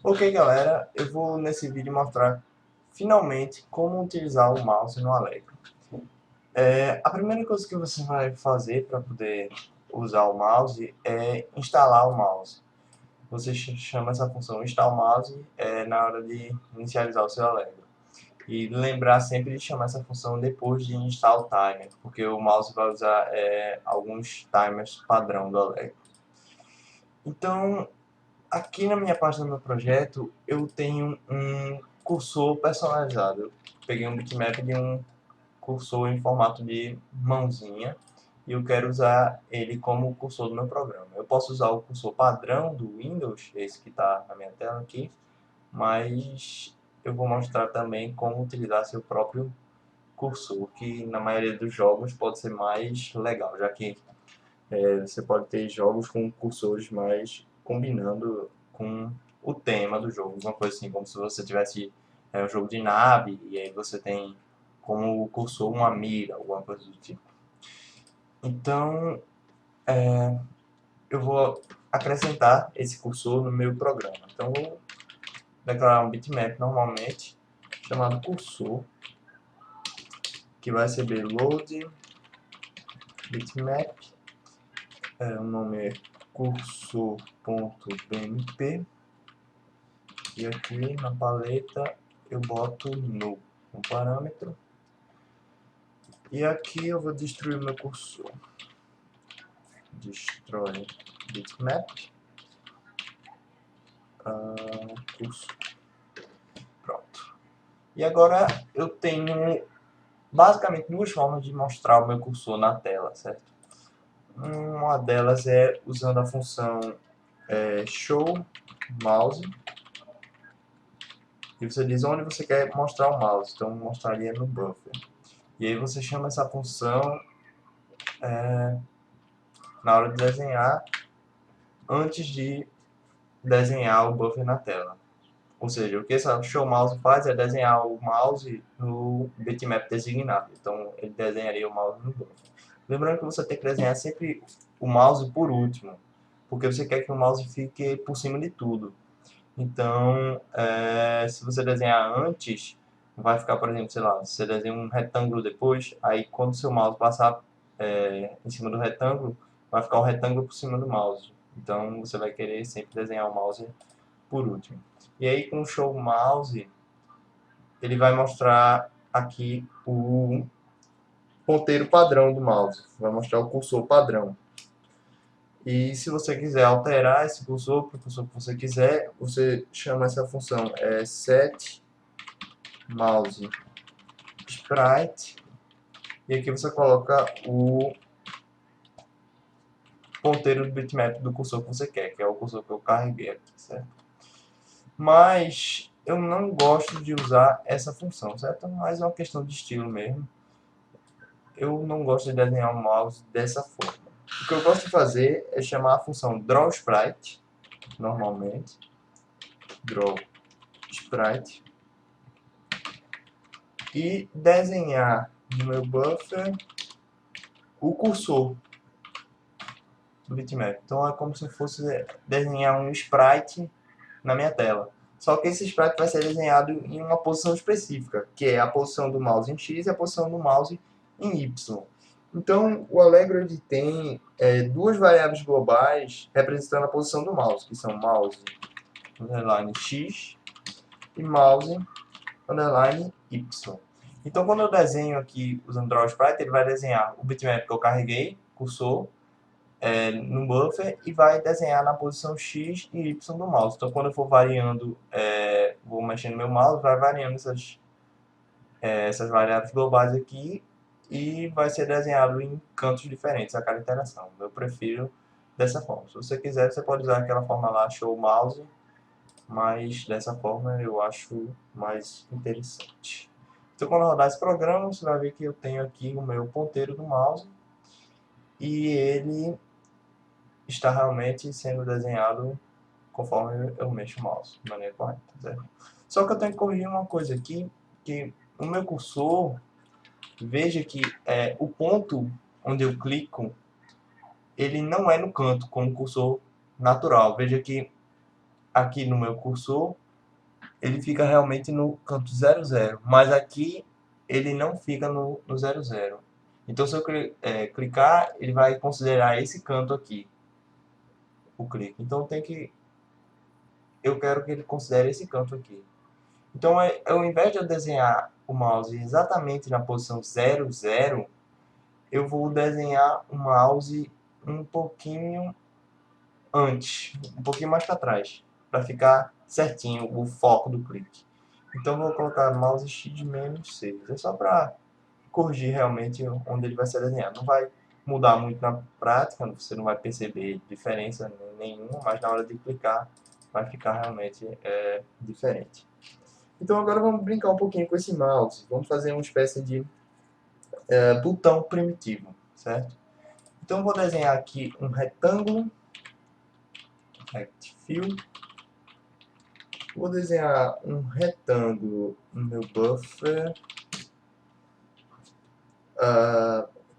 Ok, galera, eu vou nesse vídeo mostrar finalmente como utilizar o mouse no Allegro. A primeira coisa que você vai fazer para poder usar o mouse é instalar o mouse. Você chama essa função install mouse na hora de inicializar o seu Allegro. E lembrar sempre de chamar essa função depois de install timer, porque o mouse vai usar alguns timers padrão do Allegro. Então, aqui na minha página do meu projeto, eu tenho um cursor personalizado. Eu peguei um bitmap de um cursor em formato de mãozinha e eu quero usar ele como cursor do meu programa. Eu posso usar o cursor padrão do Windows, esse que está na minha tela aqui, mas eu vou mostrar também como utilizar seu próprio cursor, que na maioria dos jogos pode ser mais legal, já que você pode ter jogos com cursores mais combinando com o tema do jogo. Uma coisa assim, como se você tivesse um jogo de nave e aí você tem como cursor uma mira, alguma coisa do tipo. Então, eu vou acrescentar esse cursor no meu programa. Então, eu vou declarar um bitmap normalmente, chamado cursor, que vai receber load bitmap, o nome é cursor.bmp. E aqui na paleta eu boto no parâmetro. E aqui eu vou destruir o meu cursor. Destrói bitmap. Cursor. Pronto. E agora eu tenho basicamente duas formas de mostrar o meu cursor na tela, certo? Uma delas é usando a função show mouse. E você diz onde você quer mostrar o mouse. Então eu mostraria no buffer. E aí você chama essa função na hora de desenhar, antes de desenhar o buffer na tela. Ou seja, o que essa show mouse faz é desenhar o mouse no bitmap designado. Então ele desenharia o mouse no buffer. Lembrando que você tem que desenhar sempre o mouse por último, porque você quer que o mouse fique por cima de tudo. Então, se você desenhar antes, vai ficar, por exemplo, sei lá, você desenha um retângulo depois, aí quando o seu mouse passar em cima do retângulo, vai ficar o retângulo por cima do mouse. Então, você vai querer sempre desenhar o mouse por último. E aí, com o show mouse, ele vai mostrar aqui o ponteiro padrão do mouse, vai mostrar o cursor padrão. E se você quiser alterar esse cursor para o cursor que você quiser, você chama essa função set mouse sprite e aqui você coloca o ponteiro do bitmap do cursor que você quer, que é o cursor que eu carreguei aqui, certo? Mas eu não gosto de usar essa função, certo? Mas é uma questão de estilo mesmo. Eu não gosto de desenhar o mouse dessa forma. O que eu gosto de fazer é chamar a função drawSprite, normalmente, drawSprite, e desenhar no meu buffer o cursor do bitmap. Então é como se fosse desenhar um sprite na minha tela. Só que esse sprite vai ser desenhado em uma posição específica, que é a posição do mouse em X e a posição do mouse em Y. Então, o Allegro ele tem duas variáveis globais representando a posição do mouse, que são mouse underline X e mouse underline Y. Então, quando eu desenho aqui usando drawSprite, ele vai desenhar o bitmap que eu carreguei, cursor, no buffer e vai desenhar na posição X e Y do mouse. Então, quando eu for variando, vou mexendo no meu mouse, vai variando essas variáveis globais aqui e vai ser desenhado em cantos diferentes a cada interação. Eu prefiro dessa forma. Se você quiser, você pode usar aquela forma lá, show mouse, mas dessa forma eu acho mais interessante. Então, quando eu rodar esse programa, você vai ver que eu tenho aqui o meu ponteiro do mouse e ele está realmente sendo desenhado conforme eu mexo o mouse, de maneira correta, certo? Só que eu tenho que corrigir uma coisa aqui, que o meu cursor, veja que o ponto onde eu clico, ele não é no canto, como cursor natural. Veja que aqui no meu cursor, ele fica realmente no canto 00, mas aqui ele não fica no 00. Então, se eu clicar, ele vai considerar esse canto aqui, o clique. Então, eu quero que ele considere esse canto aqui. Então, ao invés de eu desenhar o mouse exatamente na posição 00, eu vou desenhar o mouse um pouquinho antes, um pouquinho mais para trás, para ficar certinho o foco do clique. Então, vou colocar mouse x-6. É só para corrigir realmente onde ele vai ser desenhado. Não vai mudar muito na prática, você não vai perceber diferença nenhuma, mas na hora de clicar vai ficar realmente diferente. Então agora vamos brincar um pouquinho com esse mouse. Vamos fazer uma espécie de botão primitivo, certo? Então eu vou desenhar aqui um retângulo, rectfill. Vou desenhar um retângulo no meu buffer,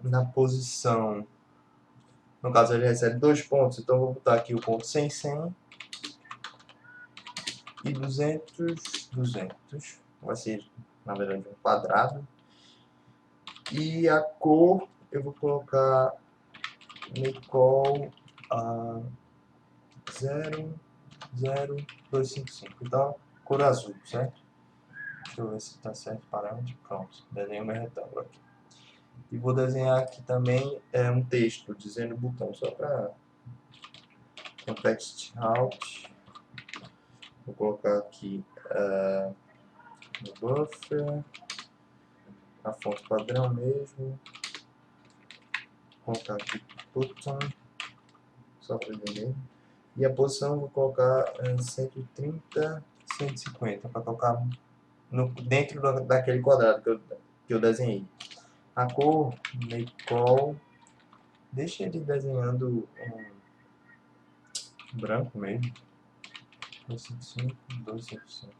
na posição, no caso ele recebe 2 pontos, então eu vou botar aqui o ponto 100, 100 e 200, 200. Vai ser, na verdade, um quadrado. E a cor eu vou colocar Nicol 00255. Então, cor azul, certo? Deixa eu ver se está certo o parâmetro. Pronto, desenhei o meu retângulo aqui. E vou desenhar aqui também um texto dizendo botão, só para context out. Vou colocar aqui no buffer, a fonte padrão mesmo. Vou colocar aqui botão, só para entender. E a posição eu vou colocar 130, 150, para colocar dentro daquele quadrado que eu desenhei. A cor, Nicol, deixa ele desenhando um branco mesmo. 255, 255.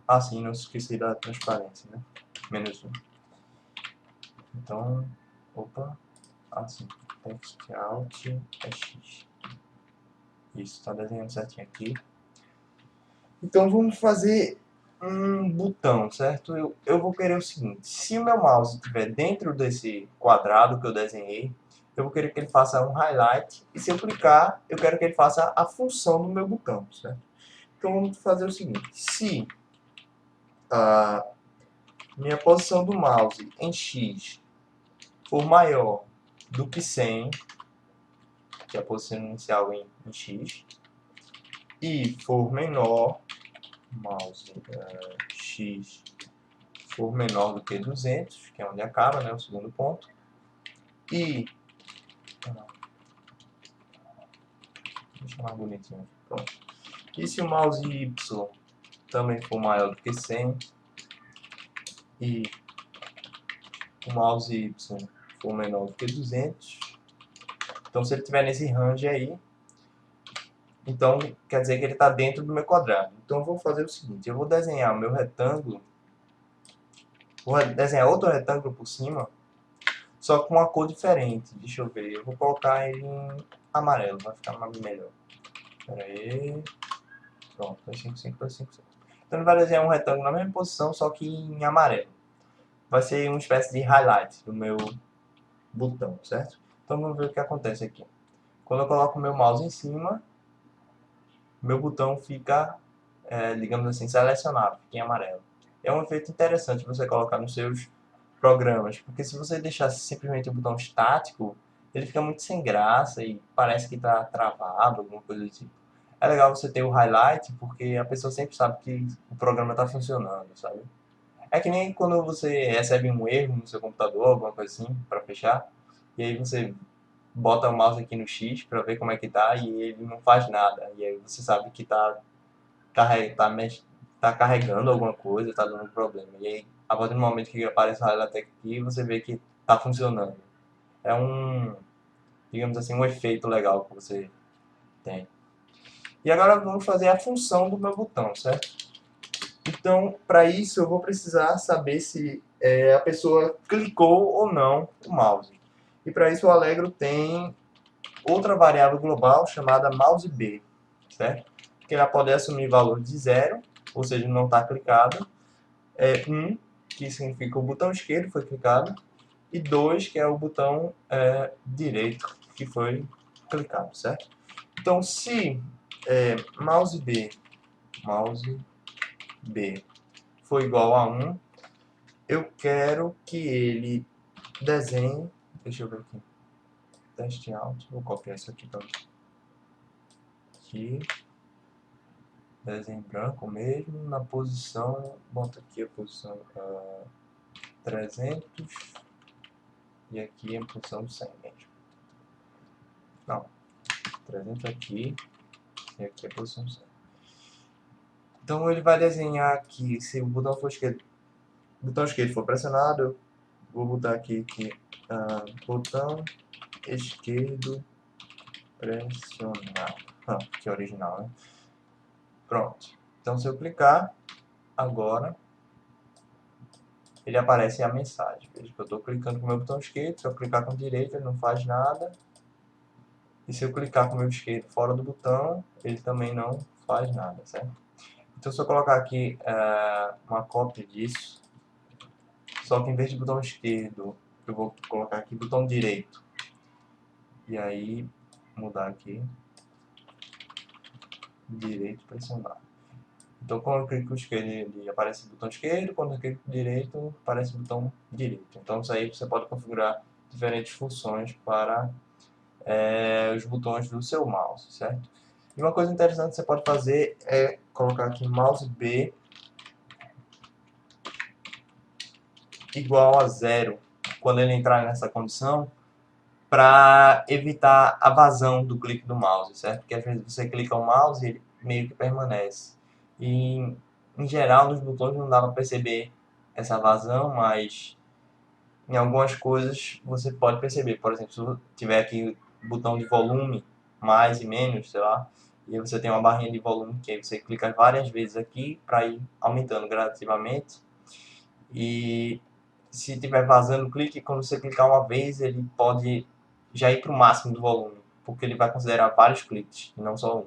Ah, sim, não se esqueci da transparência, né? -1. Então, opa, assim, text out é X. Isso, está desenhando certinho aqui. Então vamos fazer um botão, certo? Eu vou querer o seguinte: se o meu mouse estiver dentro desse quadrado que eu desenhei, eu vou querer que ele faça um highlight, e se eu clicar, eu quero que ele faça a função do meu botão, certo? Então vamos fazer o seguinte: se a minha posição do mouse em X for maior do que 100, que é a posição inicial em X, e for menor, mouse X for menor do que 200, que é onde acaba, né, o segundo ponto, e deixa mais bonitinho, pronto. E se o mouse Y também for maior do que 100 e o mouse Y for menor do que 200, então se ele estiver nesse range aí, então quer dizer que ele está dentro do meu quadrado. Então eu vou fazer o seguinte: eu vou desenhar o meu retângulo, vou desenhar outro retângulo por cima, só com uma cor diferente. Deixa eu ver, eu vou colocar ele em amarelo, vai ficar melhor. Espera aí. Pronto, 255, 255. Então ele vai desenhar um retângulo na mesma posição, só que em amarelo. Vai ser uma espécie de highlight do meu botão, certo? Então vamos ver o que acontece aqui. Quando eu coloco o meu mouse em cima, meu botão fica, digamos assim, selecionado, fica em amarelo. É um efeito interessante você colocar nos seus programas, porque se você deixar simplesmente o botão estático, ele fica muito sem graça e parece que está travado, alguma coisa do tipo. É legal você ter o highlight, porque a pessoa sempre sabe que o programa está funcionando, sabe? É que nem quando você recebe um erro no seu computador, alguma coisa assim, para fechar, e aí você bota o mouse aqui no X para ver como é que tá e ele não faz nada. E aí você sabe que tá carregando alguma coisa, tá dando problema. E aí, a partir do momento que aparece o highlight aqui, você vê que tá funcionando. É digamos assim, um efeito legal que você tem. E agora vamos fazer a função do meu botão, certo? Então, para isso, eu vou precisar saber se a pessoa clicou ou não o mouse. E para isso, o Allegro tem outra variável global chamada mouseB, certo? que ela pode assumir valor de 0, ou seja, não está clicado. 1, que significa o botão esquerdo foi clicado. E 2, que é o botão direito, que foi clicado, certo? Então, se mouse B for igual a 1, eu quero que ele desenhe, deixa eu ver aqui, teste out, vou copiar isso aqui para aqui, desenho branco mesmo, na posição, bota aqui a posição 300 e aqui a posição 100 mesmo. Não, 300 aqui e aqui a posição 100. Então ele vai desenhar aqui, se o botão esquerdo for pressionado, eu vou botar aqui que botão esquerdo pressionado. Que é original, né? Pronto. Então se eu clicar agora, ele aparece a mensagem. Veja que eu estou clicando com o meu botão esquerdo, se eu clicar com o direito ele não faz nada. E se eu clicar com o meu esquerdo fora do botão, ele também não faz nada, certo? Então se eu colocar aqui uma cópia disso, só que em vez de botão esquerdo, eu vou colocar aqui botão direito. E aí, mudar aqui, direito pressionado. Então quando eu clico com o esquerdo, ele aparece o botão esquerdo, quando eu clico com o direito, aparece o botão direito. Então isso aí você pode configurar diferentes funções para os botões do seu mouse, certo? E uma coisa interessante que você pode fazer é colocar aqui mouse B igual a 0, quando ele entrar nessa condição, para evitar a vazão do clique do mouse, certo? Porque às vezes você clica o mouse e ele meio que permanece. E em geral nos botões não dá para perceber essa vazão, mas em algumas coisas você pode perceber. Por exemplo, se tiver aqui o botão de volume, mais e menos, sei lá, e você tem uma barrinha de volume que aí você clica várias vezes aqui para ir aumentando gradativamente. E se tiver vazando o clique, quando você clicar uma vez, ele pode já ir para o máximo do volume, porque ele vai considerar vários cliques, e não só um.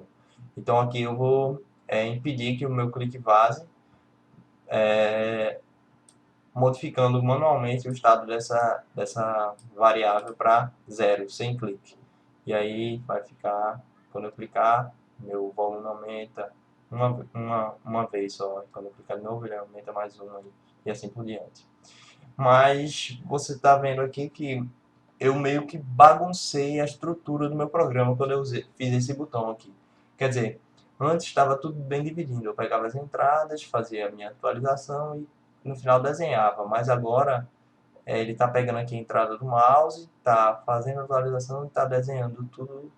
Então aqui eu vou impedir que o meu clique vaze, modificando manualmente o estado dessa variável para 0, sem clique. E aí vai ficar, quando eu clicar, meu volume aumenta uma vez só. E quando eu clicar de novo, ele aumenta mais uma e assim por diante. Mas você está vendo aqui que eu meio que baguncei a estrutura do meu programa quando eu fiz esse botão aqui. Quer dizer, antes estava tudo bem dividido. Eu pegava as entradas, fazia a minha atualização e no final desenhava. Mas agora ele está pegando aqui a entrada do mouse, está fazendo a atualização e está desenhando tudo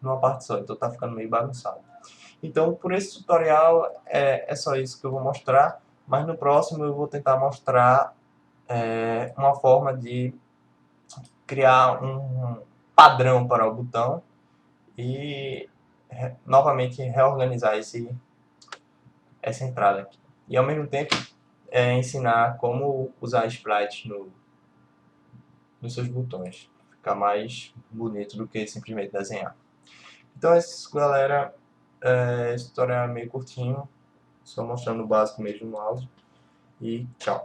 numa parte só. Então está ficando meio bagunçado. Então por esse tutorial é só isso que eu vou mostrar. Mas no próximo eu vou tentar mostrar uma forma de criar um padrão para o botão e novamente reorganizar essa entrada aqui. E ao mesmo tempo ensinar como usar sprite nos seus botões. Ficar mais bonito do que simplesmente desenhar. Então é isso, galera. Esse tutorial é meio curtinho, só mostrando o básico mesmo no mouse. E tchau.